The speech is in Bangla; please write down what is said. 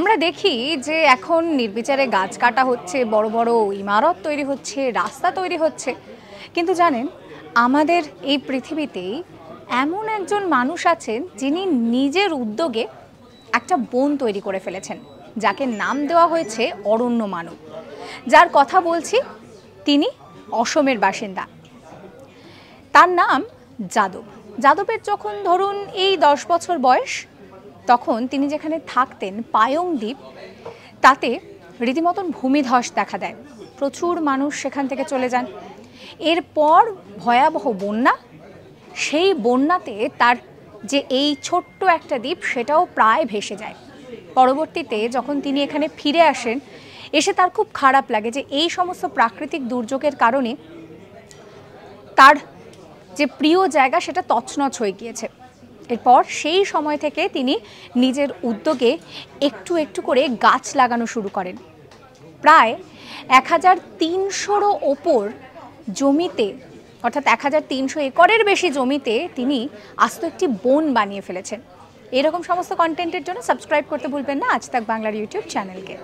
আমরা দেখি যে এখন নির্বিচারে গাছ কাটা হচ্ছে, বড় বড় ইমারত তৈরি হচ্ছে, রাস্তা তৈরি হচ্ছে, কিন্তু জানেন আমাদের এই পৃথিবীতেই এমন একজন মানুষ আছেন যিনি নিজের উদ্যোগে একটা বন তৈরি করে ফেলেছেন, যাকে নাম দেওয়া হয়েছে অরণ্য মানব। যার কথা বলছি তিনি অসমের বাসিন্দা, তার নাম যাদব। যাদবের যখন ধরুন এই 10 বছর বয়স, তখন তিনি যেখানে থাকতেন পায়ং দ্বীপ, তাতে রীতিমতন ভূমিধস দেখা দেয়, প্রচুর মানুষ সেখান থেকে চলে যান। এরপর ভয়াবহ বন্যা, সেই বন্যাতে তার যে এই ছোট্ট একটা দ্বীপ সেটাও প্রায় ভেসে যায়। পরবর্তীতে যখন তিনি এখানে ফিরে আসেন, এসে তার খুব খারাপ লাগে যে এই সমস্ত প্রাকৃতিক দুর্যোগের কারণে তার যে প্রিয় জায়গা সেটা তছনছ হয়ে গিয়েছে। এরপর সেই সময় থেকে তিনি নিজের উদ্যোগে একটু একটু করে গাছ লাগানো শুরু করেন। প্রায় 1300-রও ওপর জমিতে, অর্থাৎ 1300 একরের বেশি জমিতে তিনি আস্ত একটি বন বানিয়ে ফেলেছেন। এরকম সমস্ত কন্টেন্টের জন্য সাবস্ক্রাইব করতে ভুলবেন না আজ তাক বাংলার ইউটিউব চ্যানেলকে।